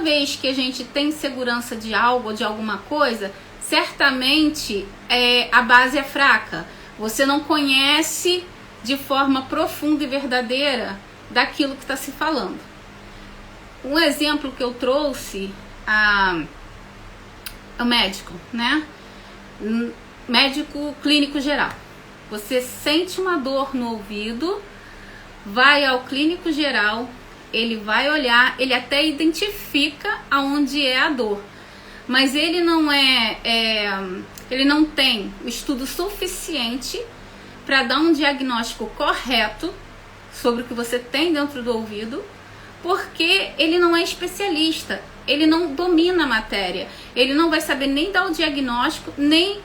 vez que a gente tem segurança de algo ou de alguma coisa, certamente a base é fraca. Você não conhece de forma profunda e verdadeira daquilo que está se falando. Um exemplo que eu trouxe, o médico, né? Médico clínico geral. Você sente uma dor no ouvido, vai ao clínico geral, ele vai olhar, ele até identifica aonde é a dor, mas ele não ele não tem o estudo suficiente para dar um diagnóstico correto sobre o que você tem dentro do ouvido, porque ele não é especialista, ele não domina a matéria, ele não vai saber nem dar o diagnóstico, nem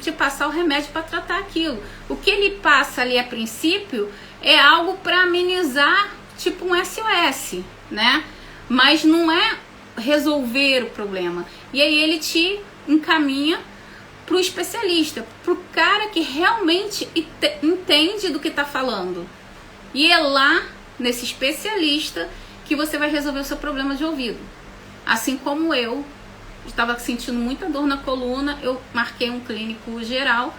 te passar o remédio para tratar aquilo. O que ele passa ali a princípio é algo para amenizar, tipo um SOS, né? Mas não é resolver o problema. E aí ele te encaminha para o especialista, para o cara que realmente entende do que está falando. E é lá, nesse especialista, que você vai resolver o seu problema de ouvido. Assim como eu estava sentindo muita dor na coluna, eu marquei um clínico geral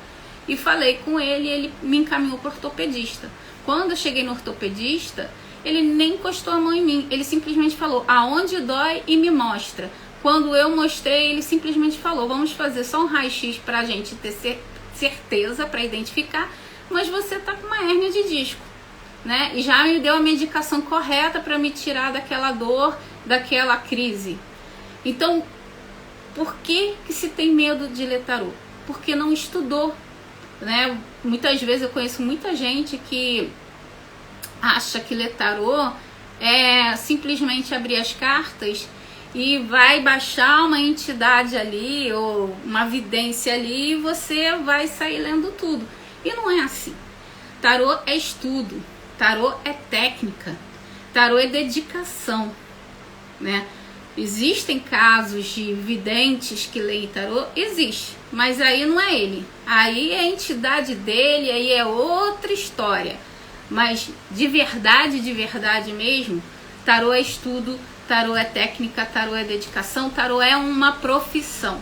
e falei com ele, e ele me encaminhou para o ortopedista. Quando eu cheguei no ortopedista, ele nem encostou a mão em mim, ele simplesmente falou aonde dói e me mostra. Quando eu mostrei, ele simplesmente falou, vamos fazer só um raio-x para a gente ter certeza, para identificar, mas você está com uma hérnia de disco, né? E já me deu a medicação correta para me tirar daquela dor, daquela crise. Então, por que se tem medo de ler tarô? Porque não estudou, né? Muitas vezes eu conheço muita gente que acha que ler tarô é simplesmente abrir as cartas e vai baixar uma entidade ali ou uma vidência ali e você vai sair lendo tudo. E não é assim. Tarô é estudo, tarô é técnica, tarô é dedicação, né? Existem casos de videntes que leem tarô? Existe, mas aí não é ele. Aí é a entidade dele, aí é outra história. Mas de verdade mesmo, tarô é estudo, tarô é técnica, tarô é dedicação, tarô é uma profissão.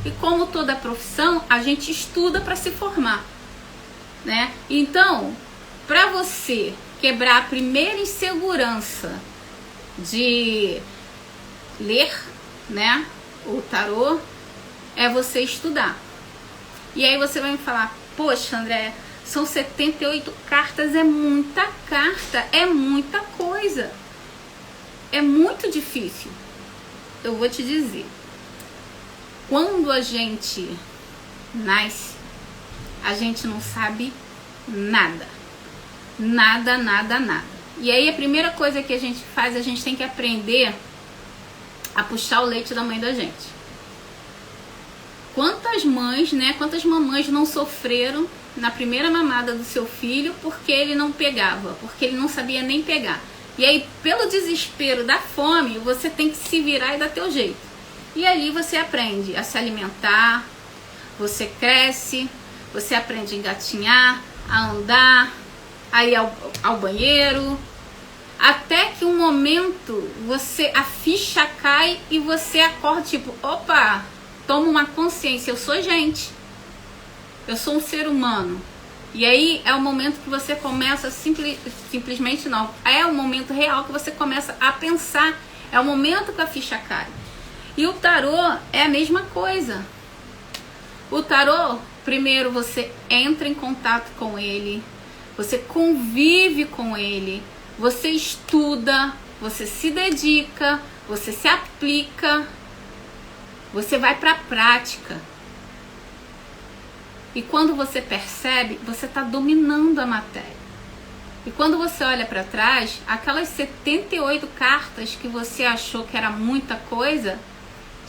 E como toda profissão, a gente estuda para se formar, né? Então, para você quebrar a primeira insegurança de ler, né, o tarô, é você estudar. E aí você vai me falar, poxa, André, são 78 cartas, é muita carta, é muita coisa, é muito difícil. Eu vou te dizer, quando a gente nasce, a gente não sabe nada, nada. E aí a primeira coisa que a gente faz, a gente tem que aprender a puxar o leite da mãe da gente. Quantas mães, né, quantas mamães não sofreram na primeira mamada do seu filho porque ele não pegava, porque ele não sabia nem pegar. E aí, pelo desespero da fome, você tem que se virar e dar teu jeito. E ali você aprende a se alimentar, você cresce, você aprende a engatinhar, a andar, a ir ao banheiro, até que um momento a ficha cai e você acorda tipo, opa, toma uma consciência, eu sou gente, eu sou um ser humano. E aí é o momento que você começa simplesmente não, é o momento real que você começa a pensar, é o momento que a ficha cai. E o tarô é a mesma coisa. O tarô, primeiro você entra em contato com ele, você convive com ele, você estuda, você se dedica, você se aplica, você vai para a prática. E quando você percebe, você está dominando a matéria. E quando você olha para trás, aquelas 78 cartas que você achou que era muita coisa,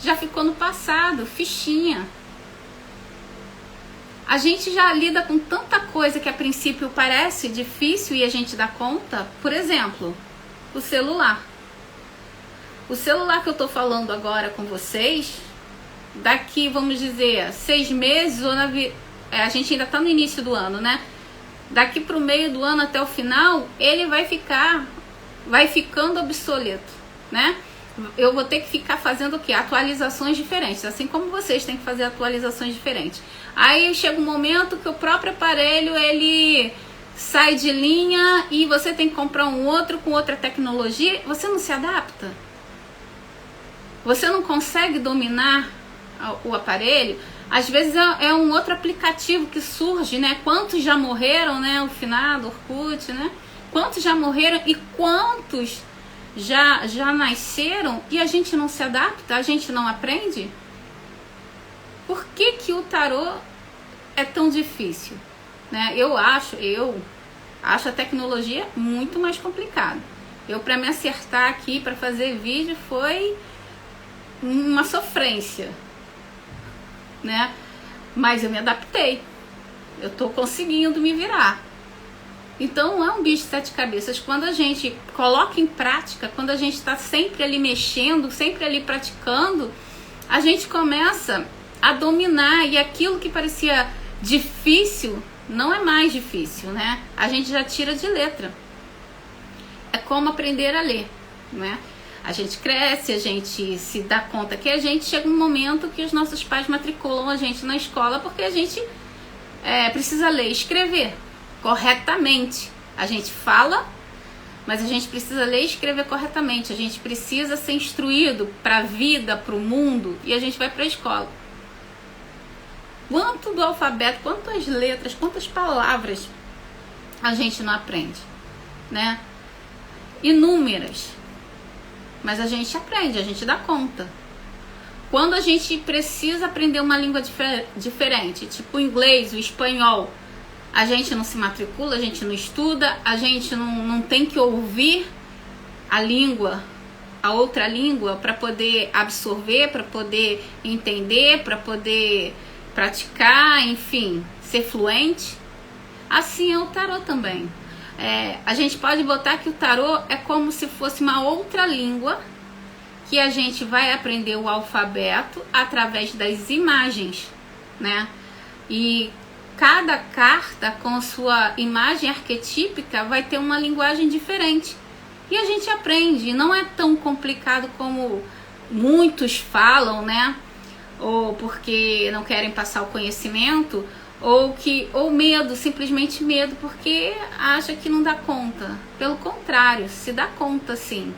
já ficou no passado, fichinha. A gente já lida com tanta coisa que a princípio parece difícil e a gente dá conta. Por exemplo, o celular. O celular que eu estou falando agora com vocês, daqui, vamos dizer, 6 meses, ou a gente ainda está no início do ano, né? Daqui para o meio do ano até o final, ele vai ficando obsoleto, né? eu vou ter que ficar fazendo o quê? Atualizações diferentes, assim como vocês têm que fazer atualizações diferentes. Aí chega um momento que o próprio aparelho, ele sai de linha e você tem que comprar um outro com outra tecnologia, você não se adapta. Você não consegue dominar o aparelho. Às vezes é um outro aplicativo que surge, né? Quantos já morreram, né? O finado Orkut, né? Quantos já morreram e quantos já nasceram e a gente não se adapta, a gente não aprende? Por que o tarô é tão difícil? Né? Eu acho a tecnologia muito mais complicada. Para me acertar aqui, para fazer vídeo, foi uma sofrência, né? Mas eu me adaptei. Eu tô conseguindo me virar. Então é um bicho de sete cabeças. Quando a gente coloca em prática, quando a gente está sempre ali mexendo, sempre ali praticando, a gente começa a dominar, e aquilo que parecia difícil não é mais difícil, né? A gente já tira de letra. É como aprender a ler, né? A gente cresce, a gente se dá conta que a gente chega um momento que os nossos pais matriculam a gente na escola porque a gente precisa ler e escrever corretamente. A gente fala, mas a gente precisa ler e escrever corretamente. A gente precisa ser instruído para a vida, para o mundo, e a gente vai para a escola. Quanto do alfabeto, quantas letras, quantas palavras a gente não aprende, né? Inúmeras. Mas a gente aprende, a gente dá conta. Quando a gente precisa aprender uma língua diferente, tipo o inglês, o espanhol, a gente não se matricula, a gente não estuda, a gente não tem que ouvir a língua, a outra língua, para poder absorver, para poder entender, para poder praticar, enfim, ser fluente. Assim é o tarô também. A gente pode botar que o tarô é como se fosse uma outra língua que a gente vai aprender o alfabeto através das imagens, né? E cada carta com sua imagem arquetípica vai ter uma linguagem diferente. E a gente aprende, não é tão complicado como muitos falam, né? Ou porque não querem passar o conhecimento, ou medo, simplesmente medo, porque acha que não dá conta. Pelo contrário, se dá conta sim.